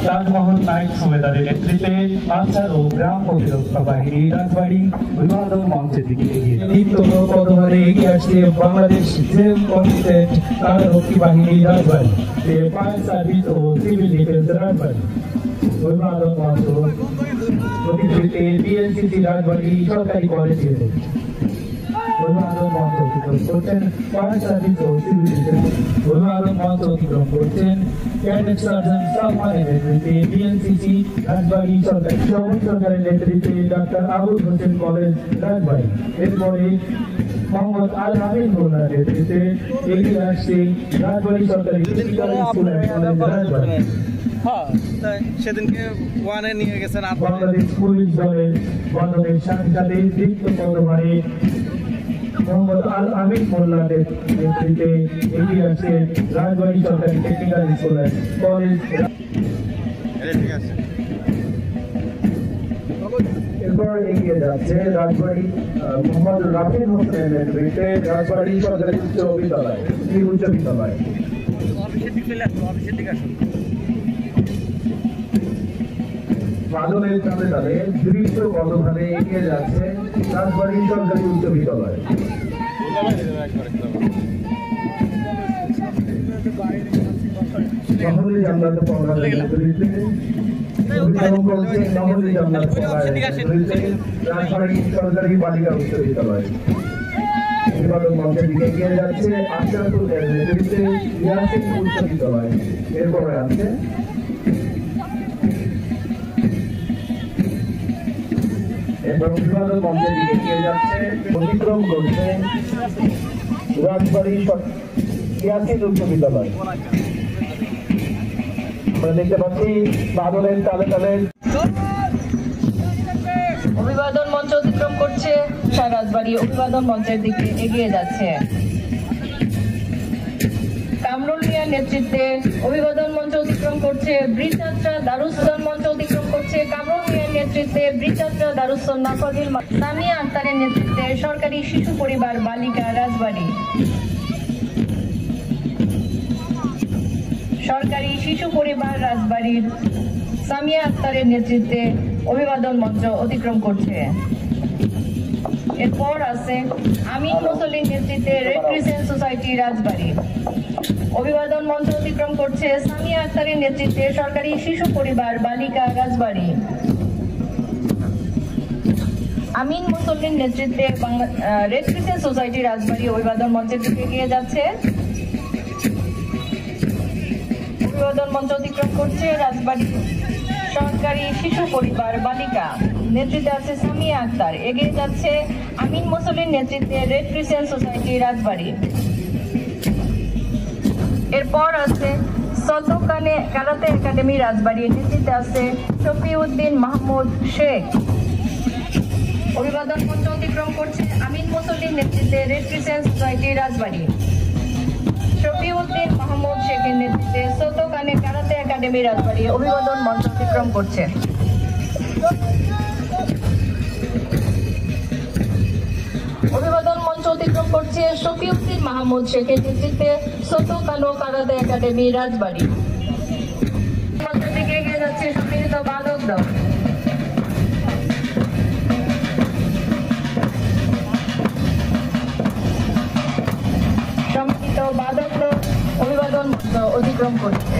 Taj Mahal night সুবেদারের নেতৃত্বে answer ও গ্রাম প্রতিরক্ষা বাহিনী রাজবাড়ী অভিবাদন মঞ্চের দিকে এগিয়ে তীব্র পদভারে এগিয়ে আসছে বাংলাদেশ জেল কমিটেড কারারক্ষী বাহিনী রাজবাড়ী ফায়ার সার্ভিস ও সিভিল ডিফেন্স রাজবাড়ী অভিবাদন মঞ্চ প্রতিযোগিতে বিএনসিসি রাজবাড়ী সরকারি কলেজ অভিবাদন মঞ্চ অতিক্রম করছেন ফায়ার সার্ভিস ও সিভিল ডিফেন্স অভিবাদন মঞ্চ অতিক্রম করছেন ক্যাডেট সার্জেন্ট সালমানের নেতৃত্বে বিএনসিসি রাজবাড়ী সরকারের নেতৃত্বে ডাক্তার আবুল হোসেন কলেজ রাজবাড়ী এরপরে মোহাম্মদ আল আমিন মোল্লার নেতৃত্বে এগিয়ে আসছে রাজবাড়ী সরকারি স্কুল অ্যান্ড কলেজ রাজবাড়ী সেদিনকে ওয়ানে নিয়ে গেছেন বাংলাদেশ পুলিশ দলের বন্ধনের সাথে সাথে দীপ্ত পদভারে মোহাম্মদ আল আমিন মোল্লার নেতৃত্বে এগিয়ে আসছে রাজবাড়ী সরকারি টেকনিক্যাল স্কুল অ্যান্ড কলেজ। এরপর এগিয়ে যাচ্ছে রাজবাড়ী মোহাম্মদ রাফিন হোসেনের নেতৃত্বে রাজবাড়ী সরকারি উচ্চ বিদ্যালয় উচ্চ বিদ্যালয়। বাদলের তালে তালে দৃশ্য পদভারে এগিয়ে যাচ্ছে রাজবাড়ী সরকারি উচ্চ বিদ্যালয়। নহলি জান্নাত পড়ার নেতৃত্বে নহলি জান্নাত পড়ার নেতৃত্বে রাজবাড়ী সরকারি বালিকা উচ্চ বিদ্যালয়। অভিবাদন মঞ্চের দিকে এগিয়ে যাচ্ছে আশরাফুলের নেতৃত্বে ইয়াসিন উচ্চ বিদ্যালয়। এরপরে আছে অভিবাদন মঞ্চের দিকে এগিয়ে যাচ্ছে অতিক্রম করছে রাজবাড়ী ইয়াসিন উচ্চ বিদ্যালয়। আমরা দেখতে পাচ্ছি বাদলের তালে তালে অভিবাদন মঞ্চ অতিক্রম করছে রাজবাড়ী অভিবাদন মঞ্চের দিকে এগিয়ে যাচ্ছে কামরুল মিয়ার নেতৃত্বে অভিবাদন মঞ্চ অতিক্রম করছে ব্রিজযাত্রা দারুসসালাম মঞ্চ অতিক্রম করছে কামরুল মিয়ার নেতৃত্বে ব্রিজযাত্রা দারুসসালাম নাফাজিল সামিয়া আক্তারের নেতৃত্বে সরকারি শিশু পরিবার বালিকা রাজবাড়ী সরকারি শিশু পরিবার রাজবাড়ির সামিয়া আক্তারের নেতৃত্বে অভিবাদন মঞ্চ অতিক্রম করছে। এরপর আছে আমিন মুসলিম নেতৃত্বে রেড ক্রিসেন্ট সোসাইটি রাজবাড়ী অভিবাদন মঞ্চ অতিক্রম করছে সামিয়া আক্তারের নেতৃত্বে সরকারি শিশু পরিবার বালিকা রাজবাড়ী আমিন মুসলিম নেতৃত্বে রেড ক্রিসেন্ট সোসাইটি রাজবাড়ী অভিবাদন মঞ্চের দিকে এগিয়ে যাচ্ছে অভিবাদন মঞ্চ অতিক্রম করছে রাজবাড়ী সরকারি শিশু পরিবার বালিকা নেতৃত্বে আছে সামিয়া আক্তার এগিয়ে যাচ্ছে আমিন মুসলিম নেতৃত্বে রেড ক্রিসেন্ট সোসাইটি রাজবাড়ী এরপর আছে সতকানে কারাতে একাডেমি রাজবাড়ী নেতৃত্বে আছে শফিউদ্দিন মাহমুদ শেখ অভিবাদন মঞ্চ অতিক্রম করছে আমিন মুসলিম নেতৃত্বে রেড ক্রিসেন্ট সোসাইটি রাজবাড়ী শফিউদ্দিন মাহমুদ শেখের নেতৃত্বে সতকানে কারাতে একাডেমি রাজবাড়ী অভিবাদন মঞ্চ অতিক্রম করছে অভিবাদন মঞ্চ অতিক্রম করছে শফিউদ্দিন মাহমুদ শেখের নেতৃত্বে সতকানো কারাতে একাডেমি রাজবাড়ী মঞ্চের দিকে এগিয়ে যাচ্ছে সম্মিলিত বাদক দল সম্মিলিত বাদক দল অভিবাদন মঞ্চ অতিক্রম করছে